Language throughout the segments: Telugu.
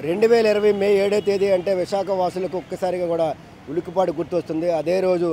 2020 మే 7వ తేదీ అంటే విశాఖ వాసులకు ఒక్కసారిగా కూడా ఉలిక్కిపాటు గుర్తొస్తుంది. అదే రోజు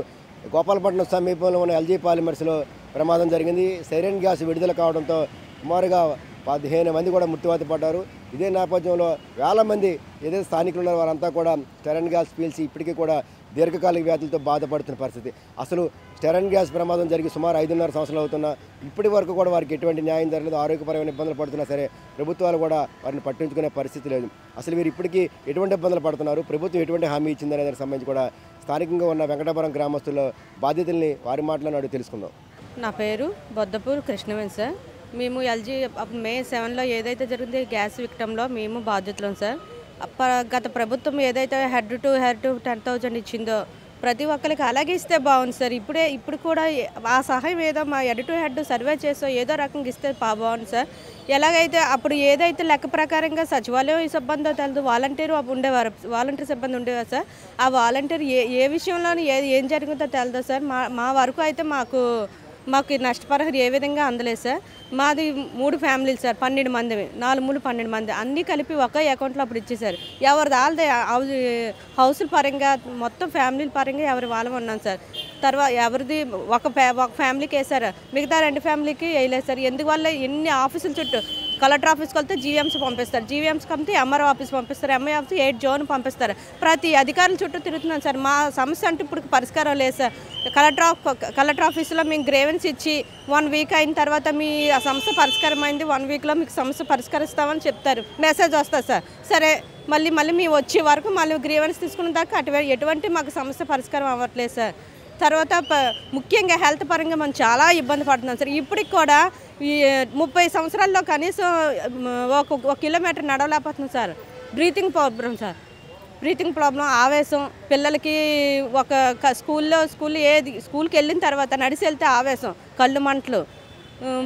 గోపాలపట్నం సమీపంలో ఉన్న ఎల్జీ పాలిమర్స్లో ప్రమాదం జరిగింది. సైరన్ గ్యాస్ విడుదల కావడంతో సుమారుగా 15 మంది కూడా మృత్యువాత పడ్డారు. ఇదే నేపథ్యంలో వేల మంది ఏదైతే స్థానికులు ఉన్నారో వారంతా కూడా స్టెరైన్ గ్యాస్ పీల్చి ఇప్పటికీ కూడా దీర్ఘకాలిక వ్యాధులతో బాధపడుతున్న పరిస్థితి. అసలు స్టెరైన్ గ్యాస్ ప్రమాదం జరిగి సుమారు 5.5 సంవత్సరాలు అవుతున్నా ఇప్పటి వరకు కూడా వారికి ఎటువంటి న్యాయం జరగలేదు. ఆరోగ్యపరమైన ఇబ్బందులు పడుతున్నా సరే ప్రభుత్వాలు కూడా వారిని పట్టించుకునే పరిస్థితి లేదు. అసలు వీరు ఇప్పటికీ ఎటువంటి ఇబ్బందులు పడుతున్నారు, ప్రభుత్వం ఎటువంటి హామీ ఇచ్చిందనే దానికి సంబంధించి కూడా స్థానికంగా ఉన్న వెంకటాపురం గ్రామస్తుల బాధితుల్ని వారి మాటలను అడిగి తెలుసుకుందాం. నా పేరు బొద్దపూర్ కృష్ణవేణి సార్. మేము ఎల్జీ మే 7లో ఏదైతే జరిగిందో గ్యాస్ విక్టంలో మేము బాధ్యతలం సార్. గత ప్రభుత్వం ఏదైతే హెడ్ టు 10,000 ఇచ్చిందో ప్రతి ఒక్కరికి అలాగే ఇస్తే బాగుంది సార్. ఇప్పుడు కూడా ఆ సహాయం ఏదో మా హెడ్ టు హెడ్ సర్వే చేసో ఏదో రకంగా ఇస్తే బాగుంది సార్. ఎలాగైతే అప్పుడు ఏదైతే లెక్క ప్రకారంగా సచివాలయం సిబ్బంది తెలియదు, వాలంటీర్ సిబ్బంది ఉండేవారు సార్. ఆ వాలంటీర్ ఏ విషయంలోనూ ఏం జరిగిందో తెలియదు సార్. మా వరకు అయితే మాకు నష్టపరిహారం ఏ విధంగా అందలేదు సార్. మాది 3 ఫ్యామిలీలు సార్, 12 మంది, 4 మూడు 12 మంది అన్నీ కలిపి ఒకే అకౌంట్లో అప్పుడు ఇచ్చేసారు. ఎవరిది వాళ్ళదే హౌసుల పరంగా మొత్తం ఫ్యామిలీల పరంగా ఎవరి వాళ్ళం ఉన్నాం సార్. తర్వాత ఎవరిది ఒక ఫ్యామిలీకి వేసారు, మిగతా 2 ఫ్యామిలీకి వేయలేదు సార్. ఎందువల్ల ఎన్ని ఆఫీసుల చుట్టూ కలెక్టర్ ఆఫీస్కి వెళ్తే జీవీఎంసీ పంపిస్తారు, జీవీఎంసీకి వెళ్తే ఎంఆర్ఓ ఆఫీస్ పంపిస్తారు, ఎంఐ ఆఫీస్ 8 జోన్ పంపిస్తారు. ప్రతి అధికారుల చుట్టూ తిరుగుతున్నాను సార్. మా సమస్య అంటే ఇప్పుడు పరిష్కారం లేదు సార్. కలెక్టర్ ఆఫీస్లో మేము గ్రేవెన్స్ ఇచ్చి 1 వీక్ అయిన తర్వాత మీ సమస్య పరిష్కారం అయింది, 1 వీక్లో మీకు సమస్య పరిష్కరిస్తామని చెప్తారు, మెసేజ్ వస్తుంది సార్. సరే మళ్ళీ మేము వచ్చే వరకు మళ్ళీ గ్రీవెన్స్ తీసుకున్న దాకా ఎటువంటి మాకు సమస్య పరిష్కారం అవ్వట్లేదు సార్. తర్వాత ముఖ్యంగా హెల్త్ పరంగా మనం చాలా ఇబ్బంది పడుతున్నాం సార్. ఇప్పటికి కూడా ఈ 30 సంవత్సరాల్లో కనీసం 1 కిలోమీటర్ నడవలేకపోతున్నాం సార్. బ్రీతింగ్ ప్రాబ్లం, ఆవేశం, పిల్లలకి స్కూల్కి వెళ్ళిన తర్వాత నడిచి వెళ్తే ఆవేశం, కళ్ళు మంటలు,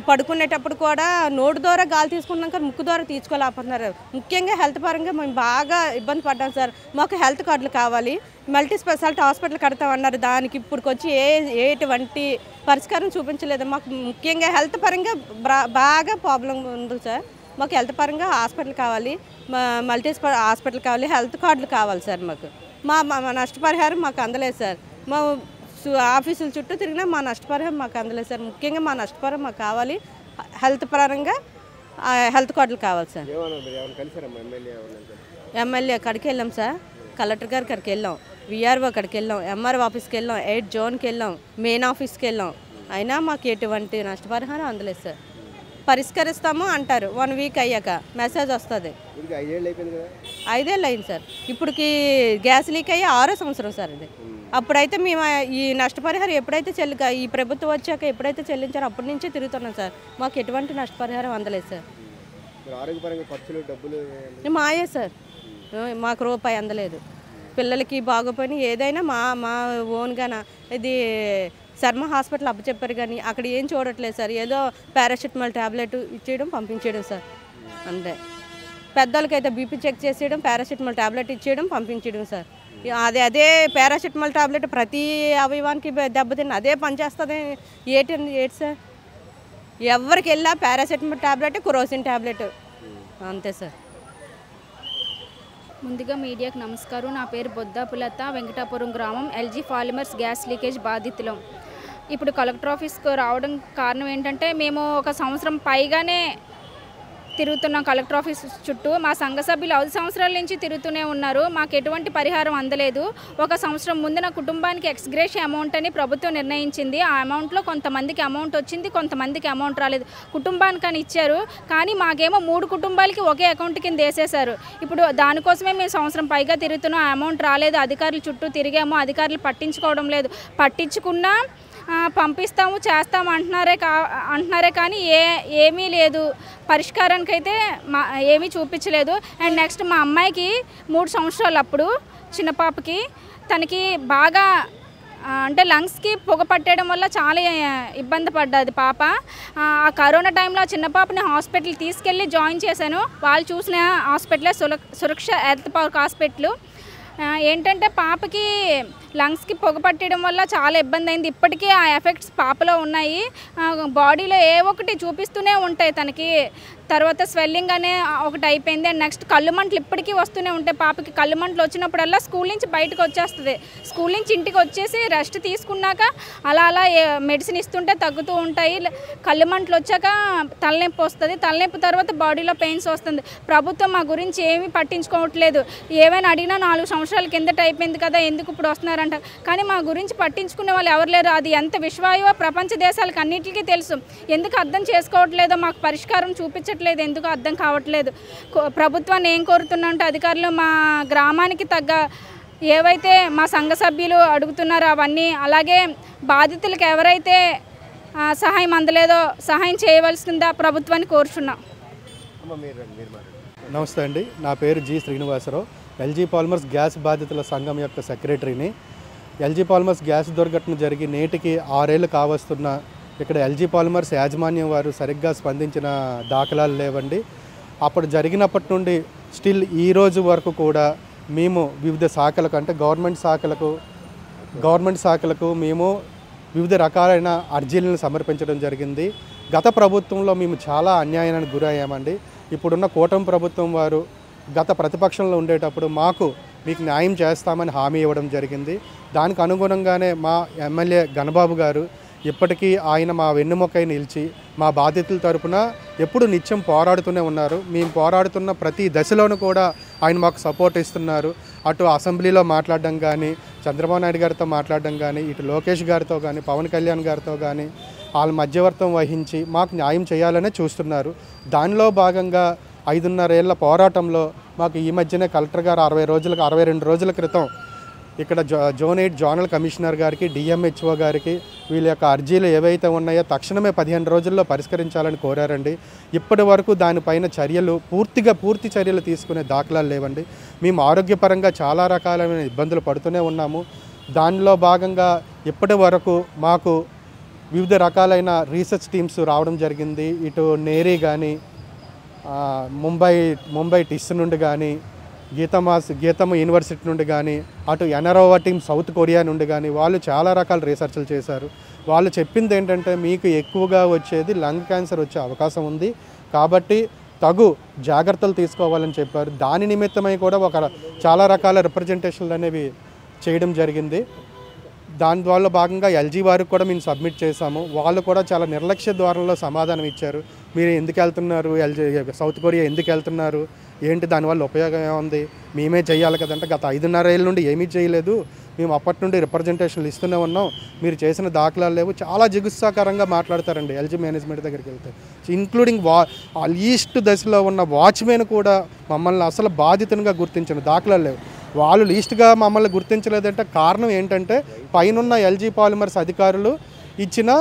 పడుకునేటప్పుడు కూడా నోటు ద్వారా గాలి తీసుకున్నాక ముక్కు ద్వారా తీసుకోలేకపోతున్నారు. ముఖ్యంగా హెల్త్ పరంగా మేము బాగా ఇబ్బంది పడ్డాం సార్. మాకు హెల్త్ కార్డులు కావాలి, మల్టీ స్పెషాలిటీ హాస్పిటల్ కడతామన్నారు. దానికి ఇప్పుడుకొచ్చి ఎటువంటి పరిష్కారం చూపించలేదు. మాకు ముఖ్యంగా హెల్త్ పరంగా బాగా ప్రాబ్లం ఉంది సార్. మాకు హెల్త్ పరంగా హాస్పిటల్ కావాలి, మల్టీ హాస్పిటల్ కావాలి, హెల్త్ కార్డులు కావాలి సార్. మాకు మా నష్టపరిహారం మాకు అందలేదు సార్. మా ఆఫీసుల చుట్టూ తిరిగినా మా నష్టపరిహారం మాకు అందలేదు సార్. ముఖ్యంగా మా నష్టపరిహారం మాకు కావాలి, హెల్త్ పరంగా హెల్త్ కార్డులు కావాలి సార్. ఎమ్మెల్యే అక్కడికి వెళ్ళాం సార్, కలెక్టర్ గారి అక్కడికి వెళ్ళాం, విఆర్ఓ అక్కడికి వెళ్ళాం, ఎంఆర్ఓ ఆఫీస్కి వెళ్ళాం, 8 జోన్కి వెళ్ళాం, మెయిన్ ఆఫీస్కి వెళ్ళాం. అయినా మాకు ఎటువంటి నష్టపరిహారం అందలేదు సార్. పరిష్కరిస్తాము అంటారు, 1 వీక్ అయ్యాక మెసేజ్ వస్తుంది. 5 ఏళ్ళు అయింది సార్. ఇప్పటికి గ్యాస్ లీక్ అయ్యి 6వ సంవత్సరం సార్ ఇది. అప్పుడైతే మేము ఈ నష్టపరిహారం ఎప్పుడైతే ఈ ప్రభుత్వం వచ్చాక ఎప్పుడైతే చెల్లించారో అప్పటి నుంచే తిరుగుతున్నాం సార్. మాకు ఎటువంటి నష్టపరిహారం అందలేదు సార్. మాయే సార్, మాకు రూపాయి అందలేదు. పిల్లలకి బాగోపోయినా ఏదైనా మా ఓన్గానా ఇది శర్మ హాస్పిటల్ అప్పచెప్పారు కానీ అక్కడ ఏం చూడట్లేదు సార్. ఏదో పారాసిటమాల్ ట్యాబ్లెట్ ఇచ్చేయడం పంపించేయడం సార్, అంతే. పెద్దలకైతే బీపీ చెక్ చేసేయడం, పారాసిటమాల్ ట్యాబ్లెట్ ఇచ్చేయడం పంపించేయడం సార్. అదే పారాసిటమాల్ ట్యాబ్లెట్ ప్రతి అవయవానికి దెబ్బతిన్న అదే పనిచేస్తుంది. ఏంటి సార్, ఎవరికి వెళ్ళా పారాసిటమాల్ ట్యాబ్లెట్, క్రోసిన్ ట్యాబ్లెట్, అంతే సార్. ముందుగా మీడియాకు నమస్కారం. నా పేరు బొద్దాపులత, వెంకటాపురం గ్రామం, ఎల్జీ పాలిమర్స్ గ్యాస్ లీకేజ్ బాధితులం. ఇప్పుడు కలెక్టర్ ఆఫీస్కి రావడం కారణం ఏంటంటే మేము 1 సంవత్సరం పైగానే తిరుగుతున్నాం కలెక్టర్ ఆఫీస్ చుట్టూ. మా సంఘ సభ్యులు 5 సంవత్సరాల నుంచి తిరుగుతూనే ఉన్నారు. మాకు ఎటువంటి పరిహారం అందలేదు. 1 సంవత్సరం ముందు నా కుటుంబానికి ఎక్స్గ్రేషియా అమౌంట్ అని ప్రభుత్వం నిర్ణయించింది. ఆ అమౌంట్లో కొంతమందికి అమౌంట్ వచ్చింది, కొంతమందికి అమౌంట్ రాలేదు. కుటుంబానికని ఇచ్చారు, కానీ మాకేమో 3 కుటుంబాలకి ఒకే అకౌంట్ కింద వేసేశారు. ఇప్పుడు దానికోసమే మేము సంవత్సరం పైగా తిరుగుతున్నాం. ఆ అమౌంట్ రాలేదు, అధికారుల చుట్టూ తిరిగాము, అధికారులు పట్టించుకోవడం లేదు. పట్టించుకున్నా పంపిస్తాము చేస్తాము అంటున్నారే కానీ ఏమీ లేదు. పరిష్కారానికైతే ఏమీ చూపించలేదు. అండ్ నెక్స్ట్ మా అమ్మాయికి 3 సంవత్సరాలు అప్పుడు, చిన్న పాపకి, తనకి బాగా అంటే లంగ్స్కి పొగ పట్టేయడం వల్ల చాలా ఇబ్బంది పడ్డది పాప. ఆ కరోనా టైంలో చిన్న పాపని హాస్పిటల్ తీసుకెళ్ళి జాయిన్ చేశాను. వాళ్ళు చూసిన హాస్పిటలే సురక్ష హెల్త్ పార్క్ హాస్పిటల్. ఏంటంటే పాపకి లంగ్స్కి పొగ పట్టడం వల్ల చాలా ఇబ్బంది అయింది. ఇప్పటికీ ఆ ఎఫెక్ట్స్ పాపలో ఉన్నాయి. బాడీలో ఏ ఒకటి చూపిస్తూనే ఉంటాయి తనకి. తర్వాత స్వెల్లింగ్ అనే ఒకటి అయిపోయింది. అండ్ నెక్స్ట్ కళ్ళు మంటలు ఇప్పటికీ వస్తూనే ఉంటాయి. పాపకి కళ్ళు మంటలు వచ్చినప్పుడల్లా స్కూల్ నుంచి బయటకు వచ్చేస్తుంది. స్కూల్ నుంచి ఇంటికి వచ్చేసి రెస్ట్ తీసుకున్నాక అలా అలా మెడిసిన్ ఇస్తుంటే తగ్గుతూ ఉంటాయి. కళ్ళు మంటలు వచ్చాక తలనొప్పి వస్తుంది. తలనొప్పి తర్వాత బాడీలో పెయిన్స్ వస్తుంది. ప్రభుత్వం మా గురించి ఏమీ పట్టించుకోవట్లేదు. ఏమైనా అడిగినా 4 సంవత్సరాల కిందట అయిపోయింది కదా, ఎందుకు ఇప్పుడు వస్తున్నారంట. కానీ మా గురించి పట్టించుకునే వాళ్ళు ఎవరు లేరు. అది ఎంత విశ్వాయువో ప్రపంచ దేశాలకు అన్నిటికీ తెలుసు. ఎందుకు అర్థం చేసుకోవట్లేదో, మాకు పరిష్కారం చూపించట్లేదు, ఎందుకు అర్థం కావట్లేదు. ప్రభుత్వాన్ని ఏం కోరుతున్నా అంటే అధికారులు మా గ్రామానికి తగ్గ ఏవైతే మా సంఘ సభ్యులు అడుగుతున్నారో అవన్నీ, అలాగే బాధితులకు ఎవరైతే సహాయం అందలేదో సహాయం చేయవలసిందా ప్రభుత్వాన్ని కోరుచున్నాం. నమస్తే అండి, నా పేరు G Srinivasa Rao. LG polymers gas బాధితుల సంఘం యొక్క సెక్రటరీని. ఎల్జీ పాలిమర్స్ గ్యాస్ దుర్ఘటన జరిగి నేటికి 6 ఏళ్ళు కావస్తున్న ఇక్కడ ఎల్జీ పాలిమర్స్ యాజమాన్యం వారు సరిగ్గా స్పందించిన దాఖలాలు లేవండి. అప్పుడు జరిగినప్పటి నుండి స్టిల్ ఈ రోజు వరకు కూడా మేము వివిధ శాఖలకు, అంటే గవర్నమెంట్ శాఖలకు మేము వివిధ రకాలైన అర్జీలను సమర్పించడం జరిగింది. గత ప్రభుత్వంలో మేము చాలా అన్యాయానికి గురయ్యామండి. ఇప్పుడున్న కూటమి ప్రభుత్వం వారు గత ప్రతిపక్షంలో ఉండేటప్పుడు మీకు న్యాయం చేస్తామని హామీ ఇవ్వడం జరిగింది. దానికి అనుగుణంగానే మా ఎమ్మెల్యే గణబాబు గారు ఇప్పటికీ ఆయన మా వెన్నుమొక్కై నిలిచి మా బాధితుల తరపున ఎప్పుడు నిత్యం పోరాడుతూనే ఉన్నారు. మేము పోరాడుతున్న ప్రతి దశలోనూ కూడా ఆయన మాకు సపోర్ట్ ఇస్తున్నారు. అటు అసెంబ్లీలో మాట్లాడడం కానీ, చంద్రబాబు నాయుడు గారితో మాట్లాడడం కానీ, ఇటు లోకేష్ గారితో కానీ, పవన్ కళ్యాణ్ గారితో కానీ వాళ్ళ మధ్యవర్తం వహించి మాకు న్యాయం చేయాలనే చూస్తున్నారు. దానిలో భాగంగా 5.5 ఏళ్ల పోరాటంలో మాకు ఈ మధ్యనే కలెక్టర్ గారు 62 రోజుల క్రితం ఇక్కడ జోన్ 8 జోనల్ కమిషనర్ గారికి, డిఎంహెచ్ఓ గారికి వీళ్ళ యొక్క అర్జీలు ఏవైతే ఉన్నాయో తక్షణమే 15 రోజుల్లో పరిష్కరించాలని కోరారండి. ఇప్పటి వరకు దానిపైన పూర్తి చర్యలు తీసుకునే దాఖలాలు లేవండి. మేము ఆరోగ్యపరంగా చాలా రకాలైన ఇబ్బందులు పడుతూనే ఉన్నాము. దానిలో భాగంగా ఇప్పటి వరకు మాకు వివిధ రకాలైన రీసెర్చ్ టీమ్స్ రావడం జరిగింది. ఇటు నేరీ కానీ, ముంబై టిస్ నుండి కానీ, గీతమ యూనివర్సిటీ నుండి కానీ, అటు ఎనరోవా టీమ్ సౌత్ కొరియా నుండి కానీ వాళ్ళు చాలా రకాల రీసెర్చ్లు చేశారు. వాళ్ళు చెప్పింది ఏంటంటే మీకు ఎక్కువగా వచ్చేది లంగ్ క్యాన్సర్ వచ్చే అవకాశం ఉంది, కాబట్టి తగు జాగ్రత్తలు తీసుకోవాలని చెప్పారు. దాని నిమిత్తమై కూడా చాలా రకాల రిప్రజెంటేషన్లు అనేవి చేయడం జరిగింది. దాని ద్వారా భాగంగా ఎల్జీ వారికి కూడా మేము సబ్మిట్ చేశాము. వాళ్ళు కూడా చాలా నిర్లక్ష్య ధోరణిలో సమాధానం ఇచ్చారు. మీరు ఎందుకు వెళ్తున్నారు, సౌత్ కొరియా ఎందుకు వెళ్తున్నారు, ఏంటి దానివల్ల ఉపయోగం ఏముంది, మేమే చేయాలి కదంటే గత 5.5 ఏళ్ళ నుండి ఏమీ చేయలేదు, మేము అప్పటి నుండి రిప్రజెంటేషన్లు ఇస్తూనే ఉన్నాం, మీరు చేసిన దాఖలాలు లేవు. చాలా జిగుత్సాకరంగా మాట్లాడతారండి ఎల్జీ మేనేజ్మెంట్ దగ్గరికి వెళ్తే. ఇంక్లూడింగ్ లీస్ట్ దశలో ఉన్న వాచ్మెన్ కూడా మమ్మల్ని అసలు బాధితునిగా గుర్తించిన దాఖలాలు లేవు. వాళ్ళు లీస్ట్గా మమ్మల్ని గుర్తించలేదంటే కారణం ఏంటంటే పైనున్న ఎల్జీ పాలిమర్స్ అధికారులు ఇచ్చిన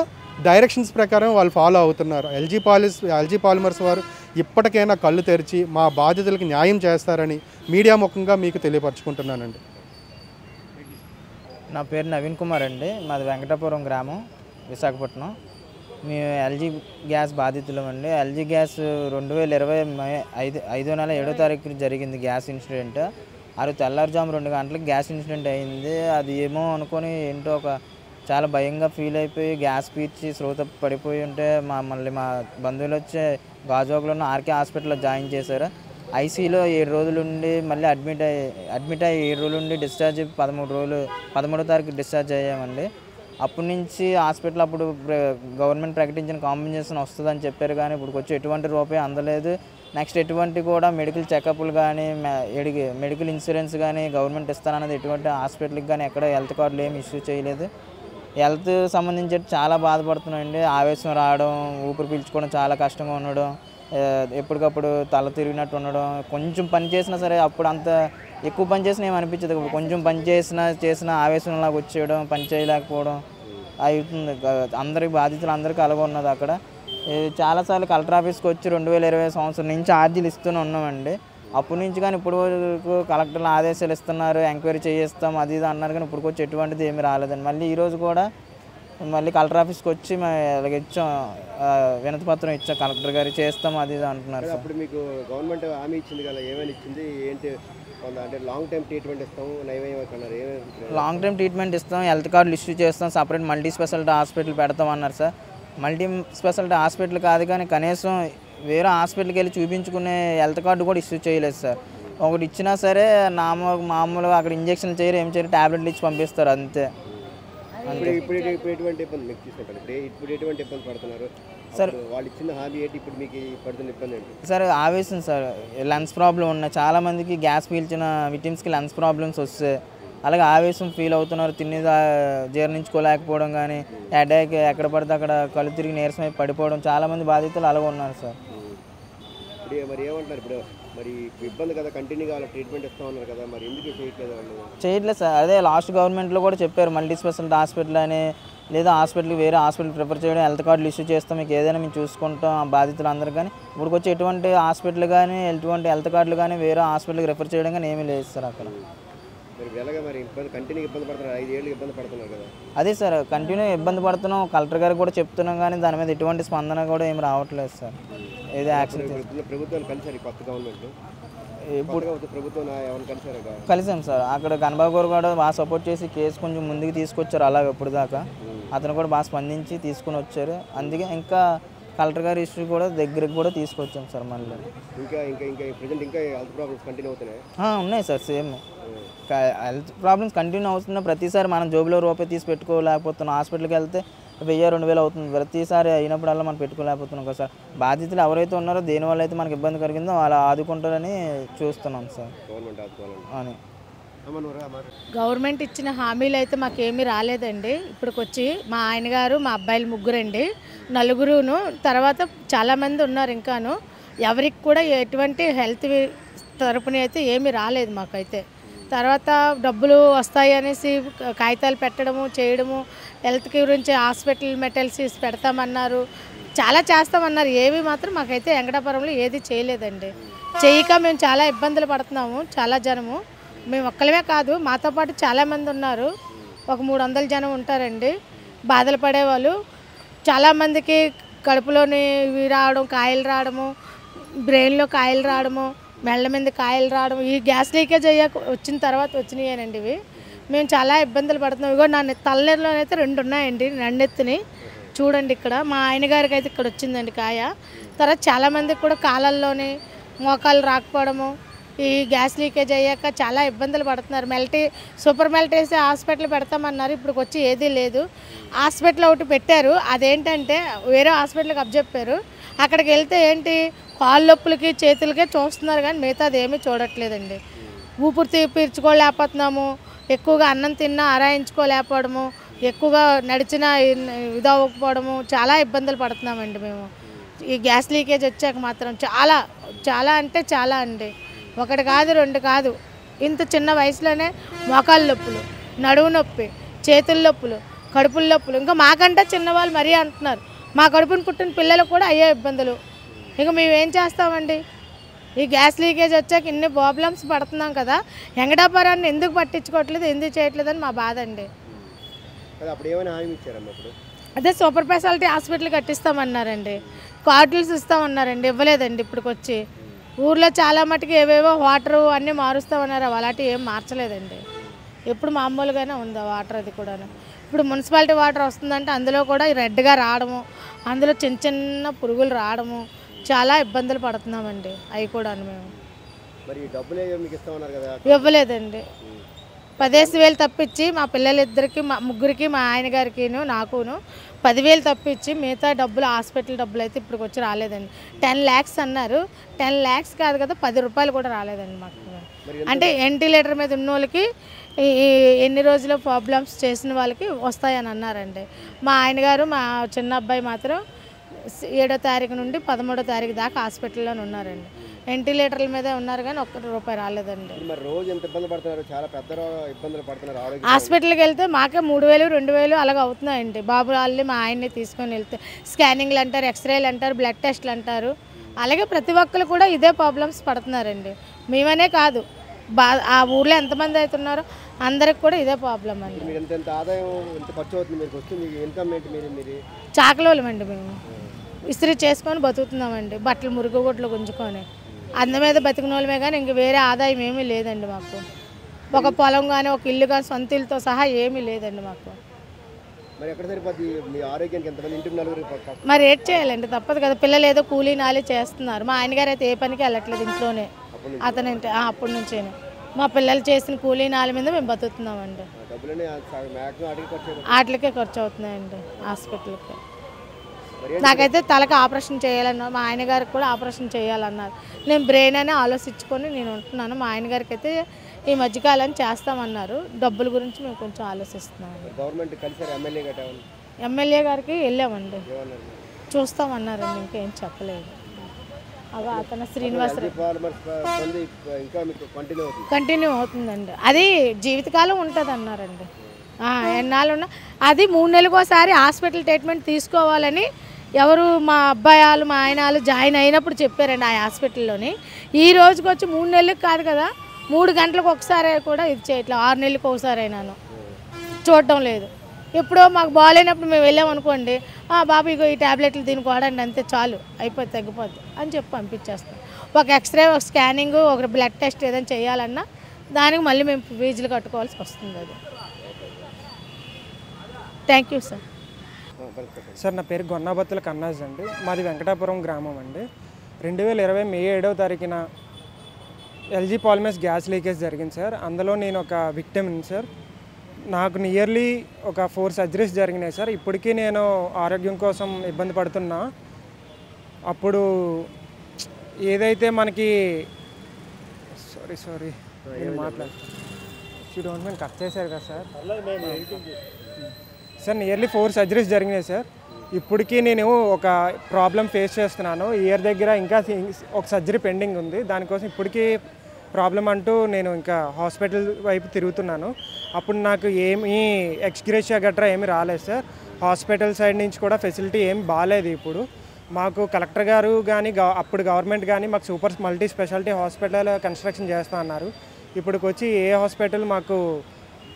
డైరెక్షన్స్ ప్రకారం వాళ్ళు ఫాలో అవుతున్నారు. ఎల్జీ పాలిమర్స్ వారు ఇప్పటికైనా కళ్ళు తెరిచి మా బాధితులకు న్యాయం చేస్తారని మీడియా ముఖంగా మీకు తెలియపరచుకుంటున్నానండి. నా పేరు నవీన్ కుమార్ అండి, మాది వెంకటాపురం గ్రామం, విశాఖపట్నం. మేము ఎల్జీ గ్యాస్ బాధితులం అండి. ఎల్జీ గ్యాస్ 2020 5వ నెల 7వ తారీఖు జరిగింది గ్యాస్ ఇన్సిడెంట్. తెల్లారుజాము 2 గంటలకు గ్యాస్ ఇన్సిడెంట్ అయింది. అది ఏమో అనుకొని ఏంటో చాలా భయంగా ఫీల్ అయిపోయి గ్యాస్ పీల్చి శ్రోత పడిపోయి ఉంటే మళ్ళీ మా బంధువులు వచ్చి గాజువాకలో ఉన్న ఆర్కే హాస్పిటల్లో జాయిన్ చేశారు. ఐసీలో 7 రోజులు ఉండి మళ్ళీ అడ్మిట్ అయ్యి 7 రోజులు ఉండి డిశ్చార్జ్ 13వ తారీఖు డిశ్చార్జ్ అయ్యామండి. అప్పటి నుంచి హాస్పిటల్ అప్పుడు గవర్నమెంట్ ప్రకటించిన కాంపెన్సేషన్ వస్తుందని చెప్పారు, కానీ ఇప్పుడు వచ్చి ఎటువంటి రూపాయి అందలేదు. నెక్స్ట్ ఎటువంటి కూడా మెడికల్ చెకప్లు కానీ, మెడికల్ ఇన్సూరెన్స్ కానీ గవర్నమెంట్ ఇస్తానన్నది ఎటువంటి హాస్పిటల్కి కానీ ఎక్కడ హెల్త్ కార్డులు ఏమి ఇష్యూ చేయలేదు. హెల్త్ సంబంధించి చాలా బాధపడుతున్నాయండి. ఆవేశం రావడం, ఊపిరి పీల్చుకోవడం చాలా కష్టంగా ఉండడం, ఎప్పటికప్పుడు తల తిరిగినట్టు ఉండడం, కొంచెం పని చేసినా సరే అప్పుడు అంత ఎక్కువ పని చేసినా ఏమి అనిపించదు, కొంచెం పని చేసిన ఆవేశంలాగా వచ్చేయడం, పని చేయలేకపోవడం అవుతుంది. అందరికి బాధితులు అందరికీ అలాగే ఉన్నది. అక్కడ చాలాసార్లు కలెక్టర్ ఆఫీస్కి వచ్చి 2020 సంవత్సరం నుంచి ఆర్జీలు ఇస్తూనే ఉన్నామండి. అప్పటి నుంచి కానీ ఇప్పుడు వరకు కలెక్టర్లు ఆదేశాలు ఇస్తున్నారు, ఎంక్వైరీ చేయిస్తాం అది ఇది అన్నారు, కానీ ఇప్పుడు వచ్చి ఎటువంటిది ఏమీ రాలేదండి. మళ్ళీ ఈరోజు కూడా మళ్ళీ కలెక్టర్ ఆఫీస్కి వచ్చి ఇలాగ ఇచ్చాం, వినతి పత్రం ఇచ్చాం, కలెక్టర్ గారు చేస్తాం అది ఇది అంటున్నారు సార్. అప్పుడు మీకు గవర్నమెంట్ హామీ ఇచ్చింది కదా, ఏమైనా ఇచ్చింది ఏంటి? అంటే లాంగ్ టైం ట్రీట్మెంట్ ఇస్తాం, నయమయ్యన్నారు. లాంగ్ టైం ట్రీట్మెంట్ ఇస్తాం, హెల్త్ కార్డులు ఇష్యూ చేస్తాం, సపరేట్ మల్టీ స్పెషాలిటీ హాస్పిటల్ పెడతాం అన్నారు సార్. మల్టీ స్పెషాలిటీ హాస్పిటల్ కాదు కానీ కనీసం వేరే హాస్పిటల్కి వెళ్ళి చూపించుకునే హెల్త్ కార్డు కూడా ఇష్యూ చేయలేదు సార్. ఒకటి ఇచ్చినా సరే మామూలుగా అక్కడ ఇంజక్షన్లు చేయరు, ఏం చేయరు, ట్యాబ్లెట్లు ఇచ్చి పంపిస్తారు అంతే. ఇప్పుడు ఎటువంటి ఇబ్బంది మీకు తీసుకుంటారు? ఇప్పుడు ఎటువంటి ఇబ్బంది పడుతున్నారు సార్? వాళ్ళు ఇచ్చిన హామీ ఏంటి, ఇప్పుడు మీకు పడుతున్న ఇబ్బంది ఏంటి? సార్ ఆవేశం సార్, లంగ్స్ ప్రాబ్లం ఉన్నాయి చాలామందికి, గ్యాస్ పీల్చిన విక్టిమ్స్కి లంగ్స్ ప్రాబ్లమ్స్ వస్తాయి. అలాగే ఆవేశం ఫీల్ అవుతున్నారు, తినేది జీర్ణించుకోలేకపోవడం కానీ, అటాక్ ఎక్కడ పడితే అక్కడ కళ్ళు తిరిగి నీరసమై పడిపోవడం, చాలామంది బాధితులు అలాగే ఉన్నారు సార్. ఇప్పుడు మరి ఏమంటారు? ఇప్పుడు మరి ఇబ్బంది కదా, కంటిన్యూ కావాలి, ట్రీట్మెంట్ ఇస్తామన్నారు కదా, మరి ఎందుకు చేయట్లేదు వాళ్ళు? చేయట్లేదు సార్. అదే లాస్ట్ గవర్నమెంట్లో కూడా చెప్పారు మల్టీ స్పెషాలిటీ హాస్పిటల్ అని, లేదా హాస్పిటల్కి వేరే హాస్పిటల్ ప్రిఫర్ చేయడం, హెల్త్ కార్డులు ఇష్యూ చేస్తాం, మీకు ఏదైనా మేము చూసుకుంటాం ఆ బాధితులు అందరూ. కానీ ఇప్పుడు వచ్చి ఎటువంటి హాస్పిటల్ కానీ ఎటువంటి హెల్త్ కార్డులు కానీ వేరే హాస్పిటల్కి రిఫర్ చేయడం కానీ ఏమీ లేదు సార్ అక్కడ. మరి ఎలాగ మరి కంటిన్యూ ఇబ్బంది పడుతున్నారు, 5 ఏళ్ళు ఇబ్బంది పడుతున్నారు కదా? అదే సార్ కంటిన్యూ ఇబ్బంది పడుతున్నాం, కలెక్టర్ గారికి కూడా చెప్తున్నాం కానీ దాని మీద ఎటువంటి స్పందన కూడా ఏమి రావట్లేదు సార్. ఏదో యాక్షన్ ప్రభుత్వాన్ని కలిసారు, కొత్త గవర్నమెంట్ ఇప్పుడు ప్రభుత్వం ఎవరిని కలిసారు? కలిసాం సార్. అక్కడ కనబాబు గారు కూడా బాగా సపోర్ట్ చేసి కేసు కొంచెం ముందుకు తీసుకొచ్చారు. అలాగే ఇప్పుడు దాకా అతను కూడా బాగా స్పందించి తీసుకుని వచ్చారు. అందుకే ఇంకా కలెక్టర్ గారి ఇష్యూ కూడా దగ్గరికి కూడా తీసుకొచ్చాం సార్. మళ్ళీ ఇంకా ఇంకా ఇంకా ప్రెజెంట్ ఇంకా హెల్త్ ప్రాబ్లమ్స్ కంటిన్యూ అవుతున్నాయి? ఉన్నాయి sir. Same health problems continue అవుతున్న ప్రతిసారి మనం జోబులో రూపాయి తీసి పెట్టుకోలేకపోతున్నాం. హాస్పిటల్కి వెళ్తే 1000-2000 అవుతుంది. ప్రతిసారి అయినప్పుడల్లా మనం పెట్టుకోలేకపోతున్నాం కదా సార్. బాధితులు ఎవరైతే ఉన్నారో దేనివల్ల అయితే మనకు ఇబ్బంది కలిగిందో అలా ఆదుకుంటారని చూస్తున్నాం సార్. గవర్నమెంట్ ఆదుకోవాలని అని గవర్నమెంట్ ఇచ్చిన హామీలు అయితే మాకేమీ రాలేదండి. ఇప్పటికొచ్చి మా ఆయన గారు మా అబ్బాయిలు ముగ్గురండి, నలుగురును తర్వాత చాలామంది ఉన్నారు ఇంకాను. ఎవరికి కూడా ఎటువంటి హెల్త్ తరపున అయితే ఏమీ రాలేదు మాకైతే. తర్వాత డబ్బులు వస్తాయి అనేసి కాగితాలు పెట్టడము చేయడము, హెల్త్ గురించి హాస్పిటల్ మెటల్సీస్ పెడతామన్నారు, చాలా చేస్తామన్నారు. ఏవి మాత్రం మాకైతే వెంకటాపురంలో ఏది చేయలేదండి. చేయక మేము చాలా ఇబ్బందులు పడుతున్నాము. చాలా జనము, మేము ఒక్కలమే కాదు మాతో పాటు చాలామంది ఉన్నారు. ఒక 300 జనం ఉంటారండి బాధలు పడేవాళ్ళు. చాలామందికి కడుపులోని ఇవి రావడం, కాయలు రావడము, బ్రెయిన్లో కాయలు రావడము, మెళ్ళ మీద కాయలు రావడం, ఈ గ్యాస్ లీకేజ్ అయ్యాక వచ్చిన తర్వాత వచ్చినాయేనండి ఇవి. మేము చాలా ఇబ్బందులు పడుతున్నాం. ఇగో నా తలనేరులోనైతే 2 ఉన్నాయండి, రెండెత్తుని చూడండి. ఇక్కడ మా ఆయన గారికి అయితే ఇక్కడ వచ్చిందండి కాయ. తర్వాత చాలామందికి కూడా కాళ్ళల్లోని మోకాలు రాకపోవడము, ఈ గ్యాస్ లీకేజ్ అయ్యాక చాలా ఇబ్బందులు పడుతున్నారు. సూపర్ మెల్టేసి హాస్పిటల్ పెడతామన్నారు, ఇప్పుడు వచ్చి ఏదీ లేదు. హాస్పిటల్ ఒకటి పెట్టారు, అదేంటంటే వేరే హాస్పిటల్కి అప్పచెప్పారు. అక్కడికి వెళ్తే ఏంటి కాళ్ళ నొప్పులకి చేతులకే చూస్తున్నారు కానీ మిగతాది ఏమీ చూడట్లేదండి. ఊపిరి పీల్చుకోలేకపోతున్నాము, ఎక్కువగా అన్నం తిన్నా ఆరాయించుకోలేకపోవడము, ఎక్కువగా నడిచినా ఇదవ్వకపోవడము, చాలా ఇబ్బందులు పడుతున్నామండి మేము. ఈ గ్యాస్ లీకేజ్ వచ్చాక మాత్రం చాలా చాలా అంటే చాలా అండి. 1 కాదు 2 కాదు, ఇంత చిన్న వయసులోనే మోకాళ్ళ నొప్పులు, నడువు నొప్పి, చేతుల నొప్పులు, కడుపుల నొప్పులు. ఇంకా మాకంటే చిన్నవాళ్ళు మరీ అంటున్నారు. మా కడుపుని పుట్టిన పిల్లలకు కూడా అయ్యే ఇబ్బందులు. ఇక మేమేం చేస్తామండి? ఈ గ్యాస్ లీకేజ్ వచ్చాక ఇన్ని ప్రాబ్లమ్స్ పడుతున్నాం కదా, వెంకటాపురాన్ని ఎందుకు పట్టించుకోవట్లేదు, ఎందుకు చేయట్లేదని మా బాధ అండి. అదే సూపర్ స్పెషాలిటీ హాస్పిటల్ కట్టిస్తామన్నారండి, కార్డులు ఇస్తామన్నారండి, ఇవ్వలేదండి. ఇప్పటికొచ్చి ఊర్లో చాలా మటుకు ఏవేవో వాటరు అన్నీ మారుస్తామన్నారు, అలాంటివి ఏం మార్చలేదండి. ఎప్పుడు మామూలుగానే ఉంది ఆ వాటర్. అది కూడా ఇప్పుడు మున్సిపాలిటీ వాటర్ వస్తుందంటే అందులో కూడా రెడ్గా రావడము, అందులో చిన్న చిన్న పురుగులు రావడము, చాలా ఇబ్బందులు పడుతున్నామండి. అవి కూడా మేము ఇవ్వలేదండి. 15,000 తప్పించి మా పిల్లలిద్దరికి, మా ముగ్గురికి, మా ఆయన గారికి నాకును 10,000 తప్పించి మిగతా డబ్బులు హాస్పిటల్ డబ్బులు అయితే ఇప్పటికి వచ్చి రాలేదండి. 10 lakhs అన్నారు, 10 lakhs కాదు కదా, 10 రూపాయలు కూడా రాలేదండి మాకు. అంటే వెంటిలేటర్ మీద ఉన్న వాళ్ళకి ఎన్ని రోజులు ప్రాబ్లమ్స్ చేసిన వాళ్ళకి వస్తాయని అన్నారండి. మా ఆయన గారు మా చిన్న అబ్బాయి మాత్రం 7వ తారీఖు నుండి 13వ తారీఖు దాకా హాస్పిటల్లోనే ఉన్నారండి. వెంటిలేటర్ల మీద ఉన్నారు కానీ 1 రూపాయి రాలేదండి. హాస్పిటల్కి వెళ్తే మాకే 3,000, 2,000 అలాగ అవుతున్నాయండి. బాబు వాళ్ళని మా ఆయన్ని తీసుకొని వెళ్తే స్కానింగ్లు అంటారు, ఎక్స్రేలు అంటారు, బ్లడ్ టెస్ట్లు అంటారు. అలాగే ప్రతి ఒక్కరు కూడా ఇదే ప్రాబ్లమ్స్ పడుతున్నారండి. మేమనే కాదు, ఆ ఊర్లో ఎంతమంది అవుతున్నారో అందరికి కూడా ఇదే ప్రాబ్లం అండి. మీరు ఎంత ఆదాయం ఎంత ఖర్చు అవుతుంది మీకు వస్తుంది, మీకు ఇన్కమ్ ఏంటి? మీరు చాకలోళ్ళమండి మేము, ఇస్త్రీ చేసుకొని బతుకుతున్నామండి, బట్టలు మురుగుగొడ్లు గుంజుకొని అందు మీద బతికిన వాళ్ళమే కానీ ఇంక వేరే ఆదాయం ఏమీ లేదండి మాకు. ఒక పొలం కానీ ఒక ఇల్లు కానీ సొంత ఇల్లుతో సహా ఏమీ లేదండి మాకు. మరి ఎక్కడ సరిపోద్ది మీ ఆరోగ్యానికి? ఎంతమంది ఇంటికి నలుగురు మరి ఏం చేయాలండి, తప్పదు కదా. పిల్లలు ఏదో కూలీ నాలి చేస్తున్నారు, మా ఆయనగారు అయితే ఏ పనికి వెళ్ళట్లేదు, ఇంట్లోనే అతనంటే అప్పటి నుంచేనే మా పిల్లలు చేసిన కూలీ నాలి మీద మేము బతుకుతున్నామండి. వాటికే ఖర్చు అవుతున్నాయండి హాస్పిటల్కి. నాకైతే తలకి ఆపరేషన్ చేయాలన్నారు, మా ఆయన గారికి కూడా ఆపరేషన్ చేయాలన్నారు. నేను బ్రెయిన్ అని ఆలోచించుకొని నేను ఉంటున్నాను. మా ఆయన గారికి అయితే ఈ మధ్యకాలం చేస్తామన్నారు. డబ్బుల గురించి మేము కొంచెం ఆలోచిస్తున్నాము. ఎమ్మెల్యే గారికి వెళ్ళామండి, చూస్తామన్నారండి, ఇంకేం చెప్పలేదు. అతను శ్రీనివాసరావు కంటిన్యూ అవుతుందండి, అది జీవితకాలం ఉంటుంది అన్నారండి. ఎన్నాళ్ళు ఉన్నా అది 3 నెలలకు ఒకసారి హాస్పిటల్ ట్రీట్మెంట్ తీసుకోవాలని ఎవరు మా అబ్బాయిలు మా ఆయనాలు జాయిన్ అయినప్పుడు చెప్పారండి ఆ హాస్పిటల్లోని. ఈ రోజుకి వచ్చి 3 నెలలకు కాదు కదా, 3 గంటలకు ఒకసారి కూడా ఇది చేయట్లేదు. 6 నెలలకు ఒకసారి అయినాను చూడటం లేదు. ఎప్పుడో మాకు బాగాలేనప్పుడు మేము వెళ్ళామనుకోండి, బాబు ఇగో ఈ ట్యాబ్లెట్లు దీనికి వాడండి అంతే చాలు అయిపోద్ది తగ్గిపోద్ది అని చెప్పి పంపించేస్తాం. ఒక ఎక్స్రే, ఒక స్కానింగ్, ఒక బ్లడ్ టెస్ట్ ఏదైనా చేయాలన్నా దానికి మళ్ళీ మేము ఫీజులు కట్టుకోవాల్సి వస్తుంది. అది థ్యాంక్ యూ సార్. సార్ నా పేరు గొన్నాబత్తుల కన్నాజ్ అండి, మాది వెంకటాపురం గ్రామం అండి. 2020 మే 7వ తారీఖున ఎల్జీ పాలిమర్స్ గ్యాస్ లీకేజ్ జరిగింది సార్. అందులో నేను ఒక విక్టిమ్ని సార్. నాకు నియర్లీ ఒక 4 సర్జరీస్ జరిగినాయి సార్. ఇప్పటికీ నేను ఆరోగ్యం కోసం ఇబ్బంది పడుతున్నా. అప్పుడు ఏదైతే మనకి సారీ నేను మాట్లాడుతాను, కట్ చేశారు కదా సార్. సార్ నియర్లీ 4 సర్జరీస్ జరిగినాయి సార్. ఇప్పటికీ నేను ఒక ప్రాబ్లం ఫేస్ చేస్తున్నాను. ఇయర్ దగ్గర ఇంకా ఒక సర్జరీ పెండింగ్ ఉంది. దానికోసం ఇప్పటికీ ప్రాబ్లం అంటూ నేను ఇంకా హాస్పిటల్ వైపు తిరుగుతున్నాను. అప్పుడు నాకు ఏమీ ఎక్స్గ్రేషియా గట్రా ఏమీ రాలేదు సార్. హాస్పిటల్ సైడ్ నుంచి కూడా ఫెసిలిటీ ఏమి బాగాలేదు. ఇప్పుడు మాకు కలెక్టర్ గారు కానీ అప్పుడు గవర్నమెంట్ కానీ మాకు super multi speciality hospital construction చేస్తా అన్నారు. ఇప్పటికి వచ్చి ఏ హాస్పిటల్ మాకు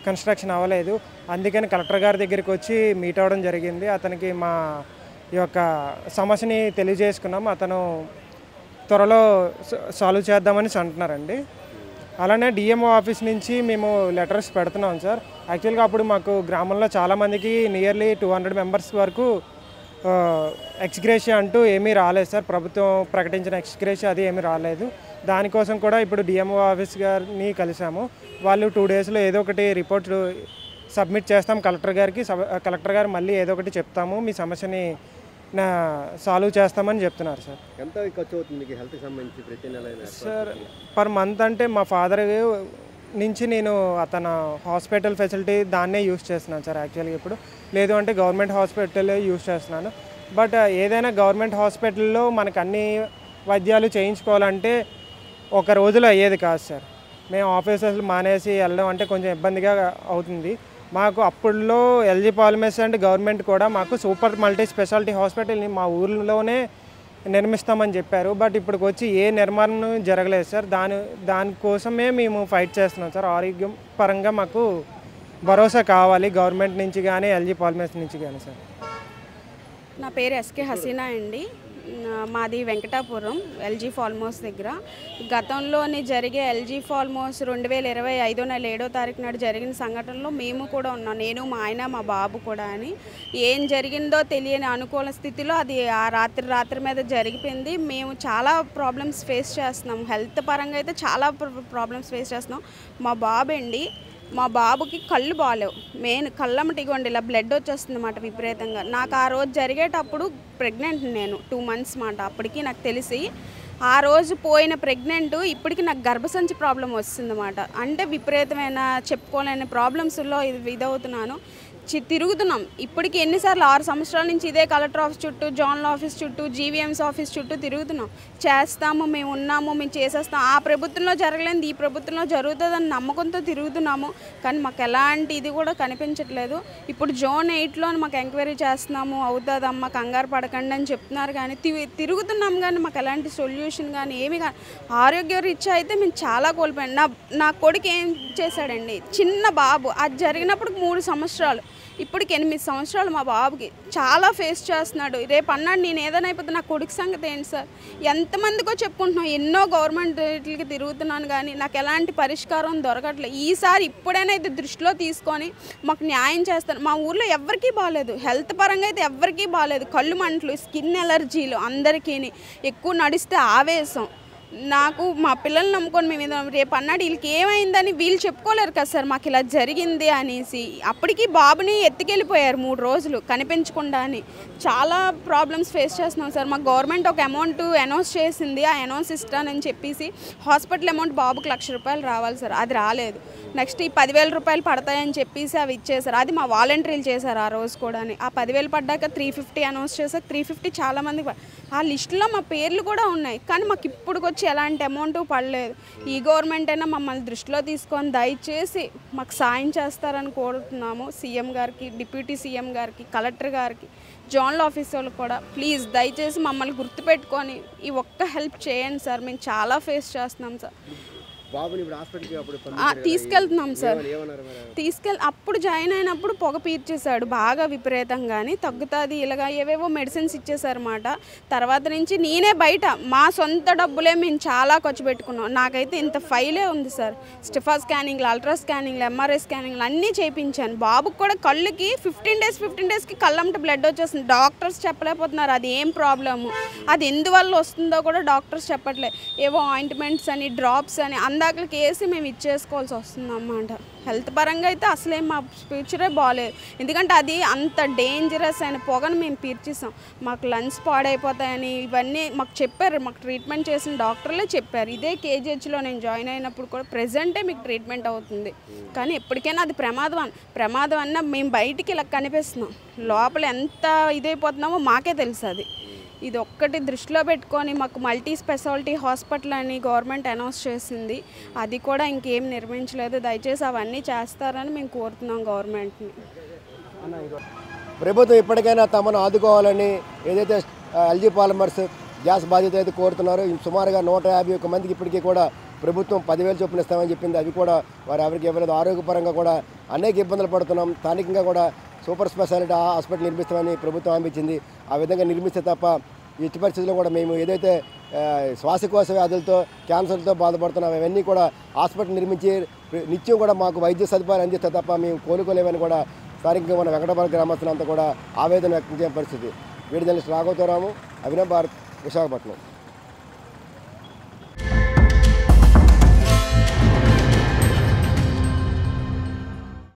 కన్స్ట్రక్షన్ అవ్వలేదు. అందుకని కలెక్టర్ గారి దగ్గరికి వచ్చి మీట్ అవ్వడం జరిగింది. అతనికి మా ఈ యొక్క సమస్యని తెలియజేసుకున్నాం. అతను త్వరలో సాల్వ్ చేద్దామని అంటున్నారండి. అలానే డిఎంఓ ఆఫీస్ నుంచి మేము లెటర్స్ పెడుతున్నాం సార్. యాక్చువల్గా అప్పుడు మాకు గ్రామంలో చాలామందికి నియర్లీ 200 మెంబర్స్ వరకు ఎక్స్గ్రేషియా అంటూ ఏమీ రాలేదు సార్. ప్రభుత్వం ప్రకటించిన ఎక్స్గ్రేషియా అది ఏమీ రాలేదు. దానికోసం కూడా ఇప్పుడు డిఎంఓ ఆఫీస్ గారిని కలిసాము. వాళ్ళు 2 డేస్లో ఏదో ఒకటి రిపోర్ట్ సబ్మిట్ చేస్తాం కలెక్టర్ గారికి. కలెక్టర్ గారు మళ్ళీ ఏదో ఒకటి చెప్తాము, మీ సమస్యని సాల్వ్ చేస్తామని చెప్తున్నారు సార్. ఎంత ఖర్చు అవుతుంది మీకు హెల్త్కి సంబంధించి ప్రతి నెల? సార్ పర్ మంత్ అంటే మా ఫాదర్ నుంచి నేను అతను హాస్పిటల్ ఫెసిలిటీ దాన్నే యూస్ చేస్తున్నాను సార్. యాక్చువల్గా ఇప్పుడు లేదు అంటే గవర్నమెంట్ హాస్పిటల్ యూస్ చేస్తున్నాను. బట్ ఏదైనా గవర్నమెంట్ హాస్పిటల్లో మనకు అన్ని వైద్యాలు చేయించుకోవాలంటే ఒక రోజులో అయ్యేది కాదు సార్. మేము ఆఫీసర్లు మానేసి వెళ్ళడం అంటే కొంచెం ఇబ్బందిగా అవుతుంది మాకు. అప్పుడులో ఎల్జీ పాలిమర్స్ అండ్ గవర్నమెంట్ కూడా మాకు సూపర్ మల్టీ స్పెషాలిటీ హాస్పిటల్ని మా ఊర్లోనే నిర్మిస్తామని చెప్పారు. బట్ ఇప్పటికి వచ్చి ఏ నిర్మాణం జరగలేదు సార్. దానికోసమే మేము ఫైట్ చేస్తున్నాం సార్. ఆరోగ్యం పరంగా మాకు భరోసా కావాలి గవర్నమెంట్ నుంచి కానీ ఎల్జీ పాలిమర్స్ నుంచి కానీ సార్. నా పేరు ఎస్కే హసీనా అండి. మాది వెంకటాపురం ఎల్జీ ఫాల్మోస్ దగ్గర. గతంలోని జరిగే ఎల్జీ ఫాల్మోస్ 2020 5వ నెల 7వ తారీఖు నాడు జరిగిన సంఘటనలో మేము కూడా ఉన్నాం. నేను, మా ఆయన, మా బాబు కూడా. అని ఏం జరిగిందో తెలియని అనుకూల స్థితిలో అది ఆ రాత్రి మీద జరిగిపోయింది. మేము చాలా ప్రాబ్లమ్స్ ఫేస్ చేస్తున్నాం. హెల్త్ పరంగా అయితే చాలా ప్రాబ్లమ్స్ ఫేస్ చేస్తున్నాం. మా బాబుకి కళ్ళు బాగాలేవు. మెయిన్ కళ్ళమ్మటి ఇగోండి ఇలా బ్లడ్ వచ్చేస్తుంది అన్నమాట విపరీతంగా. నాకు ఆ రోజు జరిగేటప్పుడు ప్రెగ్నెంట్, నేను 2 మంత్స్ మాట. అప్పటికి నాకు తెలిసి ఆ రోజు పోయిన ప్రెగ్నెంట్ ఇప్పటికి నాకు గర్భసంచి ప్రాబ్లం వస్తుందన్నమాట. అంటే విపరీతమైన చెప్పుకోలేని ప్రాబ్లమ్స్లో ఇదవుతున్నాను. తిరుగుతున్నాం. ఇప్పటికి ఎన్నిసార్లు 6 సంవత్సరాల నుంచి ఇదే కలెక్టర్ ఆఫీస్ చుట్టూ, జోనల్ ఆఫీస్ చుట్టూ, జీవీఎంసీ ఆఫీస్ చుట్టూ తిరుగుతున్నాం. చేస్తాము, మేము ఉన్నాము, మేము చేసేస్తాం. ఆ ప్రభుత్వంలో జరగలేదు, ఈ ప్రభుత్వంలో జరుగుతుందని నమ్మకంతో తిరుగుతున్నాము. కానీ మాకు ఎలాంటి ఇది కూడా కనిపించట్లేదు. ఇప్పుడు జోన్ 8లో మాకు ఎంక్వైరీ చేస్తున్నాము, అవుతుందమ్మా కంగారు పడకండి అని చెప్తున్నారు. కానీ తిరుగుతున్నాం కానీ మాకు ఎలాంటి సొల్యూషన్ కానీ ఏమి కానీ ఆరోగ్య రీత్యా అయితే మేము చాలా కోల్పోయాం. నా కొడుకు ఏం చేశాడండి, చిన్న బాబు, అది జరిగినప్పుడు 3 సంవత్సరాలు, ఇప్పటికి 8 సంవత్సరాలు మా బాబుకి. చాలా ఫేస్ చేస్తున్నాడు. రేపు అన్నాడు నేను ఏదైనా అయిపోతే నా కొడుకు సంగతి ఏంటి సార్? ఎంతమందికో చెప్పుకుంటున్నాం, ఎన్నో గవర్నమెంట్ వీటికి తిరుగుతున్నాను కానీ నాకు ఎలాంటి పరిష్కారం దొరకట్లేదు. ఈసారి ఇప్పుడైనా ఇది దృష్టిలో తీసుకొని మాకు న్యాయం చేస్తారు. మా ఊర్లో ఎవరికీ బాగాలేదు, హెల్త్ పరంగా అయితే ఎవరికీ బాగాలేదు. కళ్ళు మంటలు, స్కిన్ ఎలర్జీలు అందరికీ, ఎక్కువ నడిస్తే ఆవేశం. నాకు మా పిల్లల్ని నమ్ముకొని మేము రేపు అన్నాడు వీళ్ళకి ఏమైందని వీళ్ళు చెప్పుకోలేరు కదా సార్, మాకు ఇలా జరిగింది అనేసి. అప్పటికి బాబుని ఎత్తుకెళ్ళిపోయారు 3 రోజులు కనిపించకుండా అని. చాలా ప్రాబ్లమ్స్ ఫేస్ చేస్తున్నాం సార్. మాకు గవర్నమెంట్ ఒక అమౌంట్ అనౌన్స్ చేసింది, ఆ అనౌన్స్ ఇస్తానని చెప్పేసి హాస్పిటల్ అమౌంట్ బాబుకి ₹1,00,000 రావాలి సార్, అది రాలేదు. నెక్స్ట్ ఈ ₹10,000 పడతాయని చెప్పేసి అవి ఇచ్చేసారు. అది మా వాలంటీర్లు చేశారు ఆ రోజు కూడా. ఆ 10,000 పడ్డాక 350 అనౌన్స్ చేశారు. 350 చాలామందికి ఆ లిస్టులో మా పేర్లు కూడా ఉన్నాయి. కానీ మాకు ఇప్పుడు వచ్చి ఎలాంటి అమౌంట్ పడలేదు. ఈ గవర్నమెంట్ అయినా మమ్మల్ని దృష్టిలో తీసుకొని దయచేసి మాకు సాయం చేస్తారని కోరుతున్నాము. సీఎం గారికి, డిప్యూటీ సీఎం గారికి, కలెక్టర్ గారికి, జోనల్ ఆఫీసర్లు కూడా ప్లీజ్ దయచేసి మమ్మల్ని గుర్తుపెట్టుకొని ఈ ఒక్క హెల్ప్ చేయండి సార్. మేము చాలా ఫేస్ చేస్తున్నాం సార్. తీసుకెళ్తున్నాం సార్. అప్పుడు జాయిన్ అయినప్పుడు పొగ పీల్చేశాడు బాగా విపరీతంగాని, తగ్గుతుంది ఇలాగా ఏవేవో మెడిసిన్స్ ఇచ్చేసారన్నమాట. తర్వాత నుంచి నేనే బయట మా సొంత డబ్బులే మేము చాలా ఖర్చు పెట్టుకున్నాం. నాకైతే ఇంత ఫైలే ఉంది సార్. స్టిఫా స్కానింగ్లు, అల్ట్రా స్కానింగ్లు, ఎంఆర్ఐ స్కానింగ్లు అన్నీ చేయించాను. బాబుకి కూడా కళ్ళుకి 15 డేస్కి కళ్ళంట బ్లడ్ వచ్చేస్తుంది. డాక్టర్స్ చెప్పలేకపోతున్నారు అది ఏం ప్రాబ్లము, అది ఎందువల్ల వస్తుందో కూడా డాక్టర్స్ చెప్పట్లేదు. ఏవో ఆయింట్మెంట్స్ అని, డ్రాప్స్ అని అందాకలకి వేసి మేము ఇచ్చేసుకోవాల్సి వస్తుంది అన్నమాట. హెల్త్ పరంగా అయితే అసలే మా ఫ్యూచరే బాగాలేదు. ఎందుకంటే అది అంత డేంజరస్ అయిన పొగను మేము పీల్చేసాం. మాకు లంగ్స్ పాడైపోతాయని ఇవన్నీ మాకు చెప్పారు. మాకు ట్రీట్మెంట్ చేసిన డాక్టర్లే చెప్పారు. ఇదే కేజీహెచ్లో నేను జాయిన్ అయినప్పుడు కూడా ప్రెజెంటే మీకు ట్రీట్మెంట్ అవుతుంది, కానీ ఎప్పటికైనా అది ప్రమాదం అన్న మేము బయటికి ఇలా కనిపిస్తున్నాం, లోపల ఎంత ఇదైపోతున్నామో మాకే తెలుసు. అది ఇది ఒక్కటి దృష్టిలో పెట్టుకొని మాకు మల్టీ స్పెషాలిటీ హాస్పిటల్ అని గవర్నమెంట్ అనౌన్స్ చేసింది, అది కూడా ఇంకేం నిర్మించలేదు. దయచేసి అవన్నీ చేస్తారని మేము కోరుతున్నాం గవర్నమెంట్ని. ప్రభుత్వం ఇప్పటికైనా తమను ఆదుకోవాలని ఏదైతే ఎల్జీ పాలిమర్స్ గ్యాస్ బాధ్యత అయితే కోరుతున్నారో, సుమారుగా 151 మందికి ఇప్పటికీ కూడా ప్రభుత్వం 10,000 చొప్పున ఇస్తామని చెప్పింది. అది కూడా వారు ఎవరికి ఇవ్వలేదు. ఆరోగ్యపరంగా కూడా అనేక ఇబ్బందులు పడుతున్నాం. స్థానికంగా కూడా సూపర్ స్పెషాలిటీ హాస్పిటల్ నిర్మిస్తామని ప్రభుత్వం హామీ ఇచ్చింది. ఆ విధంగా నిర్మిస్తే తప్ప ఎట్టి పరిస్థితుల్లో కూడా మేము ఏదైతే శ్వాసకోశ వ్యాధులతో, క్యాన్సర్తో బాధపడుతున్నాం అవన్నీ కూడా హాస్పిటల్ నిర్మించి నిత్యం కూడా మాకు వైద్య సదుపాయాలు అందిస్తే తప్ప మేము కోలుకోలేమని కూడా స్థానికంగా ఉన్న వెంకటపురం గ్రామస్తులంతా కూడా ఆవేదన వ్యక్తం చేయని పరిస్థితి. వీడి జర్నలిస్ట్ రాఘవరాము, అభినవ్ భారత్, విశాఖపట్నం.